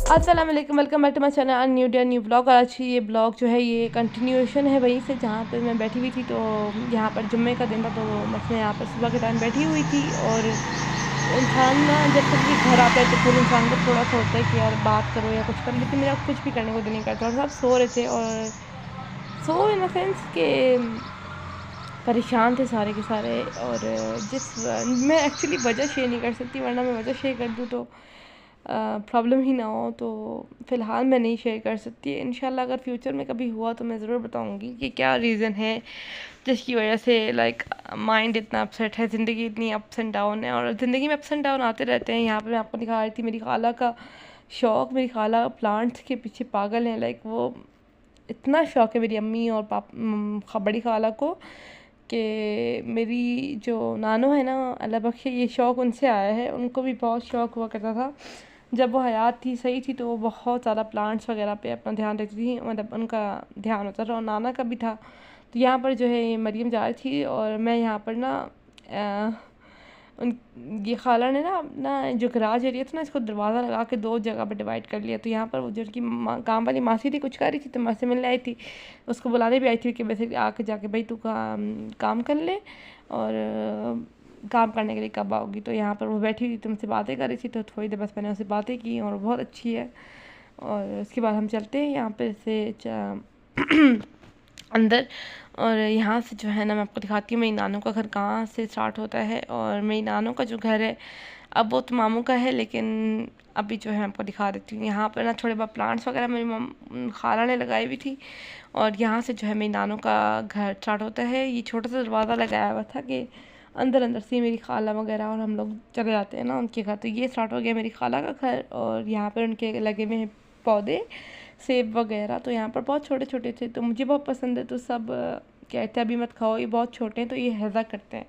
अस्सलाम वालेकुम, welcome back to my channel new day new blog. और आज ये ब्लॉग जो है ये कंटिन्यूएशन है वहीं से जहाँ पर मैं बैठी हुई थी। तो यहाँ पर जुम्मे का दिन था, तो मैं यहाँ पर सुबह के टाइम बैठी हुई थी। और इंसान ना जब तक भी घर आता है तो फिर इंसान को थोड़ा सा होता है कि यार बात करो या कुछ करो, लेकिन मेरा कुछ भी करने को दिल नहीं करता। और सब सो रहे थे, और सो इन द सेंस के परेशान थे सारे के सारे। और जिस मैं एक्चुअली वजह शेयर नहीं कर सकती, वरना मैं वजह शेयर कर दूँ तो प्रॉब्लम ही ना हो। तो फ़िलहाल मैं नहीं शेयर कर सकती। इंशाल्लाह अगर फ्यूचर में कभी हुआ तो मैं ज़रूर बताऊंगी कि क्या रीज़न है जिसकी वजह से माइंड इतना अपसेट है, ज़िंदगी इतनी अप्स एंड डाउन है। और ज़िंदगी में अप्स एंड डाउन आते रहते हैं। यहाँ पे मैं आपको दिखा रही थी मेरी खाला का शौक़। मेरी खाला प्लांट्स के पीछे पागल हैं। वो इतना शौक़ है मेरी अम्मी और बड़ी खाला को कि मेरी जो नानो है ना, अल्लाह बख्शे, ये शौक़ उनसे आया है। उनको भी बहुत शौक़ हुआ करता था जब वो हयात थी, सही थी, तो वो बहुत ज़्यादा प्लांट्स वगैरह पे अपना ध्यान रखती थी। मतलब उनका ध्यान होता था, और नाना का भी था। तो यहाँ पर जो है ये मरियम जा रही थी, और मैं यहाँ पर ना उन ये खाला ने ना अपना जो गराज एरिया था ना, इसको दरवाज़ा लगा के दो जगह पर डिवाइड कर लिया। तो यहाँ पर वो जो उनकी काम वाली मासी थी, कुछ कर रही थी, तो माँ से मिलने आई थी, उसको बुलाने भी आई थी कि वैसे आके जाके भाई तू काम कर ले, और काम करने के लिए कब आओगी। तो यहाँ पर वो बैठी हुई तुमसे बातें कर रही थी, तो थोड़ी देर बस मैंने उससे बातें की, और बहुत अच्छी है। और उसके बाद हम चलते हैं यहाँ पे से अंदर। और यहाँ से जो है ना मैं आपको दिखाती हूँ मेरी नानों का घर कहाँ से स्टार्ट होता है। और मेरी नानों का जो घर है अब वो तो मामू का है, लेकिन अभी जो है मैं आपको दिखा देती हूँ। यहाँ पर ना थोड़े बहुत प्लांट्स वगैरह मेरी खाला ने लगाई हुई थी। और यहाँ से जो है मेरी नानों का घर स्टार्ट होता है। ये छोटा सा दरवाज़ा लगाया हुआ था कि अंदर अंदर से मेरी खाला वगैरह और हम लोग चले जाते हैं ना उनके घर। तो ये स्टार्ट हो गया मेरी खाला का घर। और यहाँ पर उनके लगे हुए हैं पौधे, सेब वगैरह। तो यहाँ पर बहुत छोटे छोटे थे, तो मुझे बहुत पसंद है। तो सब कहते हैं अभी मत खाओ, ये बहुत छोटे हैं, तो ये हैज़ा करते हैं।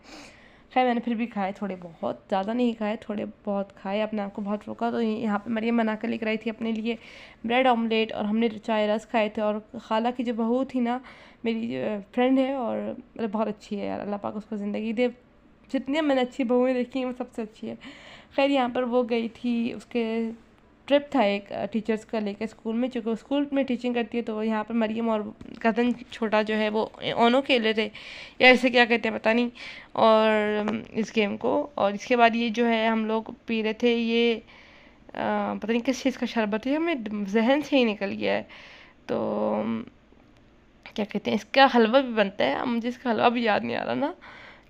खैर मैंने फिर भी खाए थोड़े बहुत, ज़्यादा नहीं खाए, थोड़े बहुत खाए, अपने आप को बहुत रोका। तो यहाँ पे मरियम बना कर लेकर आई थी अपने लिए ब्रेड ऑमलेट, और हमने चाय रस खाए थे। और खाला की जो बहू थी ना, मेरी फ्रेंड है, और मतलब बहुत अच्छी है यार, अल्लाह पाक उसको ज़िंदगी दे। जितनी मैंने अच्छी बहुएँ देखी हैं वो सबसे अच्छी है। खैर यहाँ पर वो गई थी, उसके ट्रिप था एक टीचर्स का लेकर स्कूल में, चूँकि स्कूल में टीचिंग करती है। तो यहाँ पर मरियम और कज़न छोटा जो है वो ओनो खेले थे, या ऐसे क्या कहते हैं पता नहीं, और इस गेम को। और इसके बाद ये जो है हम लोग पी रहे थे ये पता नहीं किस चीज़ का शरबत है, हमें जहन से ही निकल गया है। तो क्या कहते हैं, इसका हलवा भी बनता है। अब मुझे इसका हलवा भी याद नहीं आ रहा ना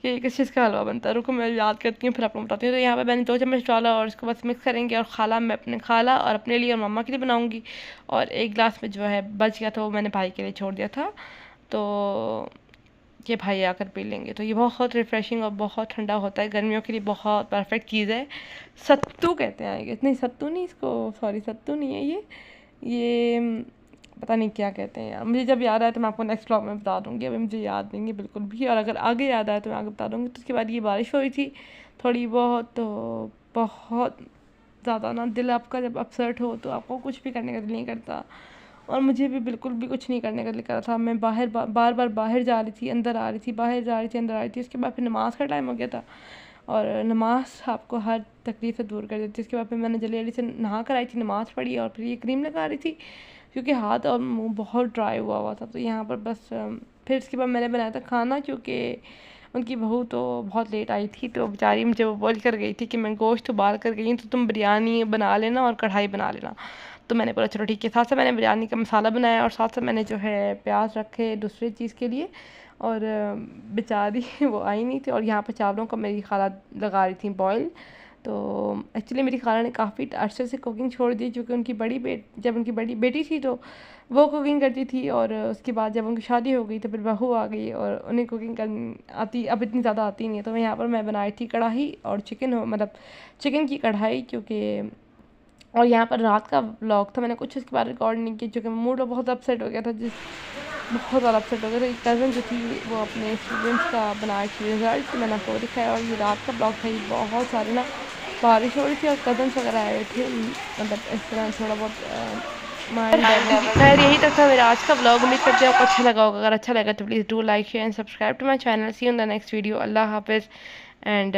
कि किस चीज़ का हलवा बनता है। रुको मैं याद करती हूँ, फिर आपको बताती हूँ। तो यहाँ पे मैंने 2 चम्मच डाला, और इसको बस मिक्स करेंगे। और मैं अपने खाला और अपने लिए और मम्मा के लिए बनाऊँगी। और एक गिलास में जो है बच गया था, वो मैंने भाई के लिए छोड़ दिया था। तो ये भाई आकर पी लेंगे। तो ये बहुत रिफ़्रेशिंग और बहुत ठंडा होता है, गर्मियों के लिए बहुत परफेक्ट चीज़ है। सत्तू कहते हैं, इतनी सत्तू नहीं, इसको सॉरी सत्तू नहीं है ये पता नहीं क्या कहते हैं यार। मुझे जब याद आया तो मैं आपको नेक्स्ट व्लॉग में बता दूँगी। अभी मुझे याद नहीं है बिल्कुल भी, और अगर आगे याद आया तो मैं आगे बता दूँगी। तो उसके बाद ये बारिश हुई थी थोड़ी बहुत, तो बहुत ज़्यादा ना दिल आपका जब अपसेट हो तो आपको कुछ भी करने का दिल नहीं करता। और मुझे भी बिल्कुल भी कुछ नहीं करने का दिल कर रहा था। मैं बार बार बाहर जा रही थी, अंदर आ रही थी, बाहर जा रही थी, अंदर आ रही थी। उसके बाद फिर नमाज़ का टाइम हो गया था, और नमाज़ आपको हर तकलीफ़ से दूर कर देती है। उसके बाद फिर मैंने जल्दी जल्दी से नहा कर आई थी, नमाज़ पढ़ी, और फिर ये क्रीम लगा रही थी क्योंकि हाथ और मुंह बहुत ड्राई हुआ था। तो यहाँ पर बस फिर इसके बाद मैंने बनाया था खाना, क्योंकि उनकी बहू तो बहुत लेट आई थी। तो बेचारी मुझे वो बोल कर गई थी कि मैं गोश्त उबाल कर गई हूँ, तो तुम बिरयानी बना लेना और कढ़ाई बना लेना। तो मैंने बोला चलो ठीक है। साथ साथ मैंने बिरयानी का मसाला बनाया, और साथ साथ मैंने जो है प्याज रखे दूसरी चीज़ के लिए। और बेचारी वो आई नहीं थी। और यहाँ पर चावलों को मेरी खाला लगा रही थी बॉयल। तो एक्चुअली मेरी खाला ने काफ़ी अरसे से कुकिंग छोड़ दी, क्योंकि जब उनकी बड़ी बेटी थी तो वो कुकिंग करती थी। और उसके बाद जब उनकी शादी हो गई तो फिर बहू आ गई, और उन्हें कुकिंग करनी आती अब इतनी ज़्यादा आती नहीं है। तो यहाँ पर मैं बनाई थी कढ़ाई और चिकन की कढ़ाई, क्योंकि और यहाँ पर रात का व्लॉग था, मैंने कुछ इसके बाद रिकॉर्ड नहीं किया क्योंकि मूड बहुत अपसेट हो गया था। बहुत ज़्यादा अपसेट हो गया था। एक कज़न जो थी वो अपने स्टूडेंट्स का बनाई थी रिज़ल्ट, तो मैंने आपको वो दिखाया। और ये रात का ब्लॉग था, ये बहुत सारे ना बारिश हो रही थी और कज़न्स वगैरह आए हुए थे, मतलब इस तरह थोड़ा बहुत माइंड डाइवर्ट। खैर यही तक था मेरा आज का ब्लॉग। उम्मीद करते हैं आपको अच्छा लगा होगा। अगर अच्छा लगा तो please do like share and subscribe to my channel. See you in the next video. अल्लाह हाफिज़ एंड